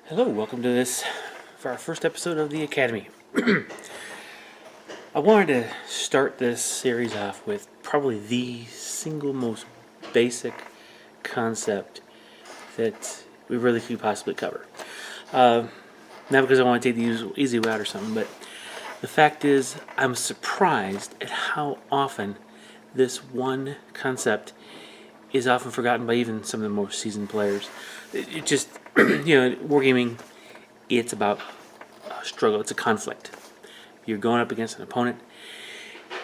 Hello, welcome to this for our first episode of the Academy. I wanted to start this series off with probably the single most basic concept that we really could possibly cover. Not because I want to take the easy route or something, but the fact is I'm surprised at how often this one concept is often forgotten by even some of the most seasoned players. It just, wargaming, it's about a struggle, it's a conflict. You're going up against an opponent,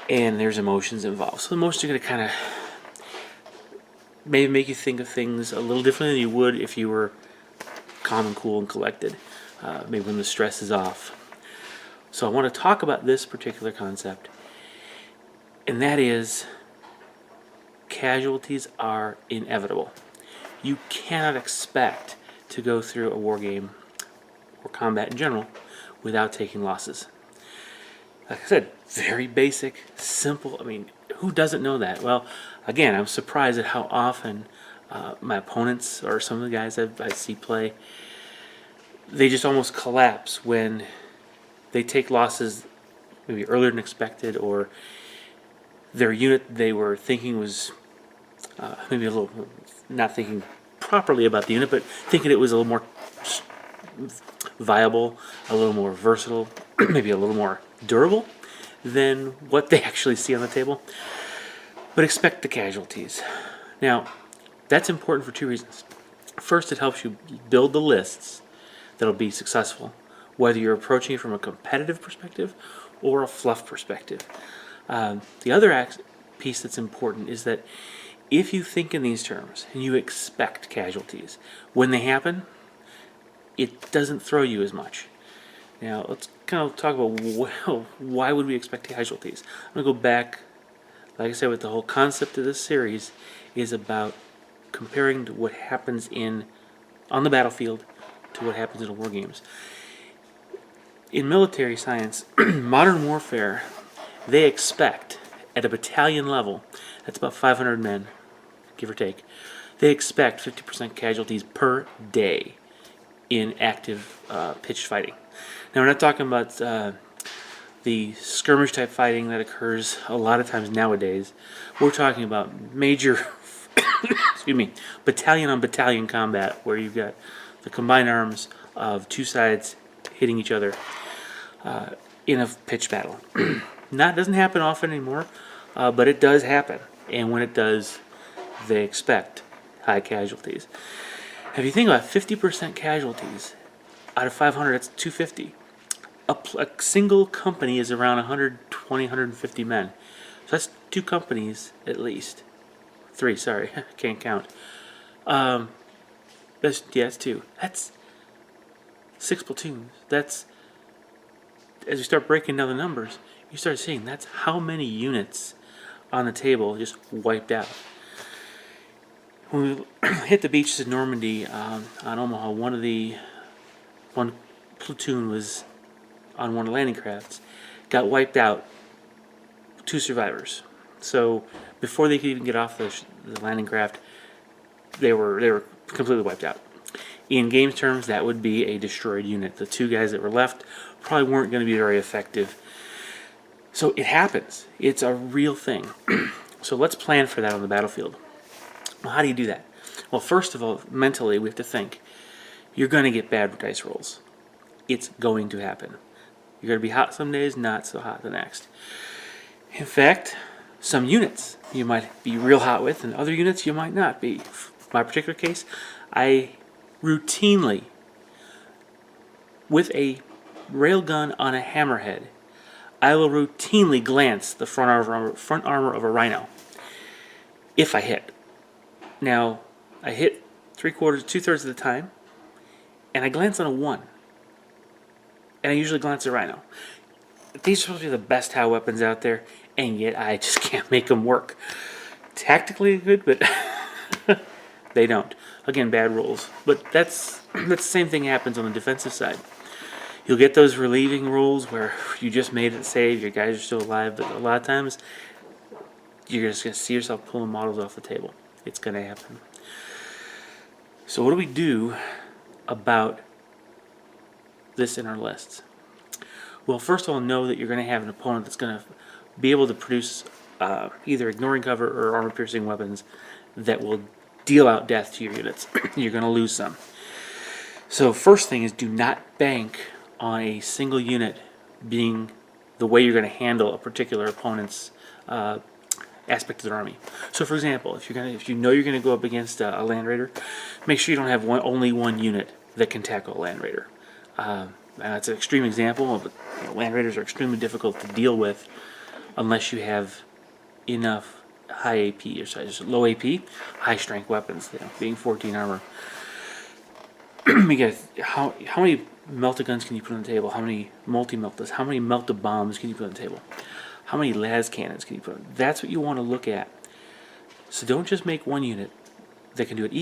and there's emotions involved. So the emotions are going to kind of maybe make you think of things a little differently than you would if you were calm and cool and collected, maybe when the stress is off. So I want to talk about this particular concept, and that is casualties are inevitable. You cannot expect to go through a war game or combat in general without taking losses. Like I said, very basic, simple. I mean, who doesn't know that? Well, again, I'm surprised at how often my opponents or some of the guys I see play, they just almost collapse when they take losses maybe earlier than expected, or their unit they were thinking was maybe a little, not thinking properly about the unit, but thinking it was a little more viable, a little more versatile, maybe a little more durable than what they actually see on the table. But expect the casualties. Now, that's important for two reasons. First, it helps you build the lists that'll be successful, whether you're approaching it from a competitive perspective or a fluff perspective. The other piece that's important is that if you think in these terms and you expect casualties, when they happen, it doesn't throw you as much. Now, let's kind of talk about why would we expect casualties. I'm going to go back, like I said, with the whole concept of this series is about comparing to what happens on the battlefield to what happens in war games. In military science, modern warfare, they expect at a battalion level, that's about 500 men, give or take, they expect 50% casualties per day in active pitched fighting. Now, we're not talking about the skirmish type fighting that occurs a lot of times nowadays. We're talking about major battalion on battalion combat, where you've got the combined arms of two sides hitting each other in a pitched battle. That doesn't happen often anymore, but it does happen. And when it does, they expect high casualties. If you think about 50% casualties out of 500, that's 250. A single company is around 120, 150 men. So that's two companies at least. Three, sorry, can't count. That's two. That's 6 platoons. That's, as you start breaking down the numbers, you start seeing that's how many units on the table just wiped out. When we hit the beaches of Normandy on Omaha, one platoon was on one of the landing crafts, got wiped out, 2 survivors. So before they could even get off the landing craft, they were completely wiped out. In game terms, that would be a destroyed unit. The 2 guys that were left probably weren't going to be very effective. So it happens. It's a real thing. So let's plan for that on the battlefield. Well, how do you do that? Well, first of all, mentally, we have to think. You're going to get bad dice rolls. It's going to happen. You're going to be hot some days, not so hot the next. In fact, some units you might be real hot with, and other units you might not be. In my particular case, I routinely, with a railgun on a hammerhead, I will routinely glance the front armor of a rhino if I hit. Now, I hit 3/4, 2/3 of the time, and I glance on a 1. And I usually glance at a rhino. These are supposed to be the best HOW weapons out there, and yet I just can't make them work. Tactically good, but they don't. Again, bad rolls. But that's the same thing happens on the defensive side. You'll get those relieving rolls where you just made it save, your guys are still alive, but a lot of times you're just going to see yourself pulling models off the table. It's going to happen. So what do we do about this in our lists? Well, first of all, know that you're going to have an opponent that's going to be able to produce either ignoring cover or armor-piercing weapons that will deal out death to your units. You're going to lose some. So first thing is, do not bank on a single unit being the way you're going to handle a particular opponent's aspect of their army. So for example, if you know you're going to go up against a land raider, make sure you don't have only one unit that can tackle a land raider. That's an extreme example, but land raiders are extremely difficult to deal with unless you have enough high AP, or sorry, just low AP, high strength weapons, being 14 armor. You get how many melta guns can you put on the table? How many multi-meltas? How many melta bombs can you put on the table? How many las cannons can you put on? That's what you want to look at. So don't just make one unit that can do it.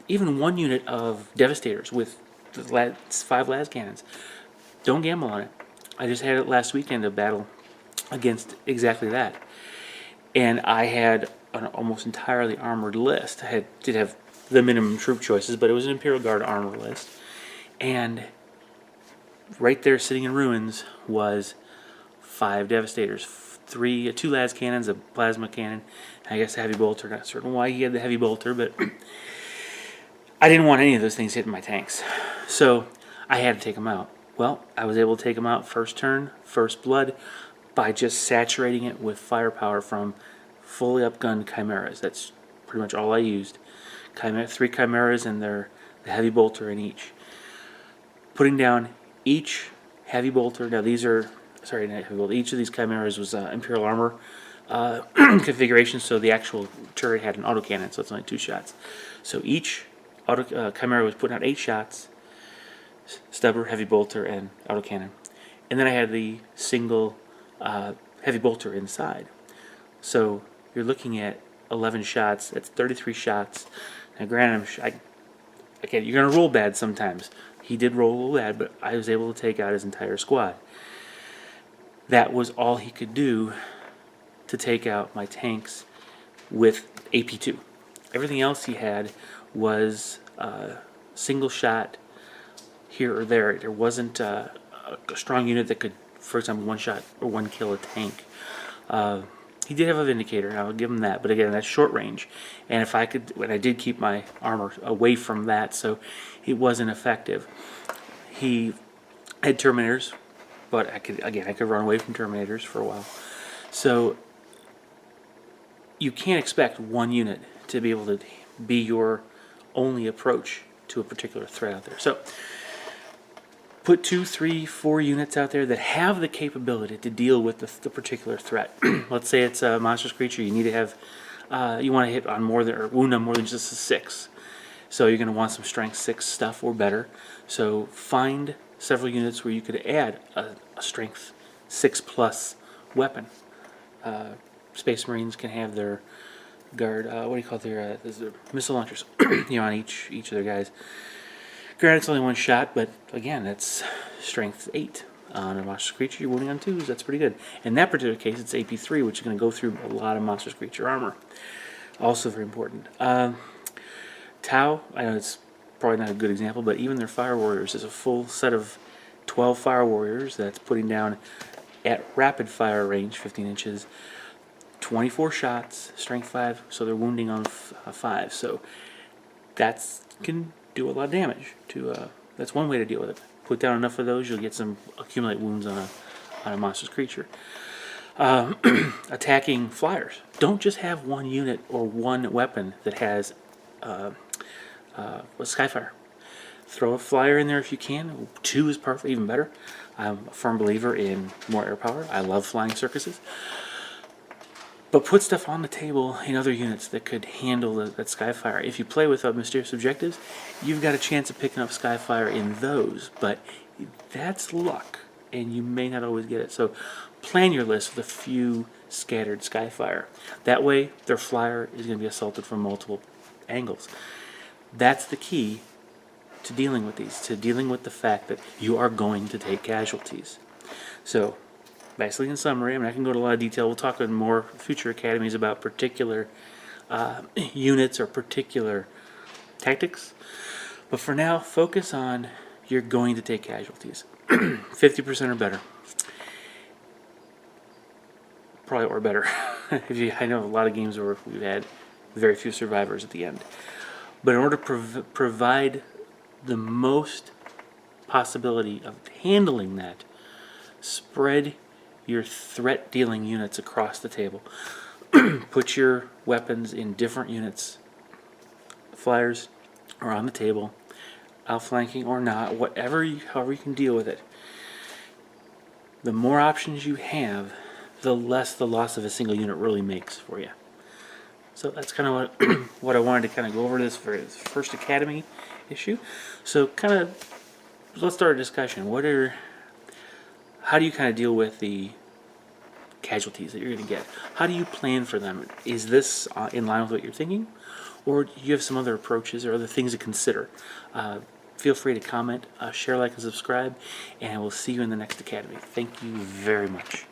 Even one unit of devastators with the 5 las cannons. Don't gamble on it. I just had it last weekend, a battle against exactly that, and I had an almost entirely armored list. I did have the minimum troop choices, but it was an Imperial Guard armor list, and right there sitting in ruins was 5 devastators, 2 las cannons, a plasma cannon, I guess a heavy bolter. Not certain why he had the heavy bolter, but I didn't want any of those things hitting my tanks, so I had to take them out. Well, I was able to take them out first turn, first blood, by just saturating it with firepower from fully upgunned chimeras. That's pretty much all I used. 3 chimeras and the heavy bolter in each. Putting down each heavy bolter. Now these are, sorry, not heavy bolter. Each of these chimeras was Imperial armor configuration, so the actual turret had an autocannon, so it's only 2 shots. So each chimera was putting out 8 shots. Stubber, heavy bolter, and autocannon. And then I had the single heavy bolter inside. So you're looking at 11 shots. That's 33 shots. Now granted, again, you're going to roll bad sometimes. He did roll a little bad, but I was able to take out his entire squad. That was all he could do to take out my tanks with AP2. Everything else he had was single shot here or there. There wasn't a strong unit that could, for example, one shot or one kill a tank. He did have a Vindicator, I'll give him that, but again, that's short range. And if I could, and I did keep my armor away from that, so it wasn't effective. He had Terminators, but I could run away from Terminators for a while. So you can't expect one unit to be able to be your only approach to a particular threat out there. So put 2, 3, 4 units out there that have the capability to deal with the particular threat. Let's say it's a monstrous creature. You need to have, you want to hit on more than, or wound on more than just a 6. So you're going to want some strength 6 stuff or better. So find several units where you could add a strength 6+ weapon. Space Marines can have their guard, what do you call it, their missile launchers, on each of their guys. Granted, it's only 1 shot, but again, that's strength 8 on a monstrous creature. You're wounding on 2s. That's pretty good. In that particular case, it's AP3, which is going to go through a lot of monstrous creature armor. Also very important. Tau, I know it's probably not a good example, but even their Fire Warriors is a full set of 12 Fire Warriors that's putting down at rapid fire range, 15 inches, 24 shots, strength 5, so they're wounding on 5. So that can do a lot of damage. That's one way to deal with it. Put down enough of those, you'll get some accumulate wounds on a monstrous creature. Attacking flyers. Don't just have one unit or one weapon that has Skyfire. Throw a flyer in there if you can. 2 is perfect, even better. I'm a firm believer in more air power. I love flying circuses. But put stuff on the table in other units that could handle that Skyfire. If you play with mysterious objectives, you've got a chance of picking up Skyfire in those, but that's luck, and you may not always get it. So plan your list with a few scattered Skyfire. That way, their flyer is going to be assaulted from multiple angles. That's the key to dealing with these, to dealing with the fact that you are going to take casualties. So basically, in summary, I mean, I can go into a lot of detail. We'll talk in more future academies about particular units or particular tactics. But for now, focus on you're going to take casualties. 50% or better. Probably or better. I know a lot of games where we've had very few survivors at the end. But in order to provide the most possibility of handling that, spread your threat dealing units across the table. Put your weapons in different units. Flyers are on the table, outflanking or not, however you can deal with it. The more options you have, the less the loss of a single unit really makes for you. So that's kind of what I wanted to kind of go over this for this first Academy issue. So kind of let's start a discussion. How do you kind of deal with the casualties that you're going to get? How do you plan for them? Is this in line with what you're thinking? Or do you have some other approaches or other things to consider? Feel free to comment, share, like, and subscribe, and we'll see you in the next Academy. Thank you very much.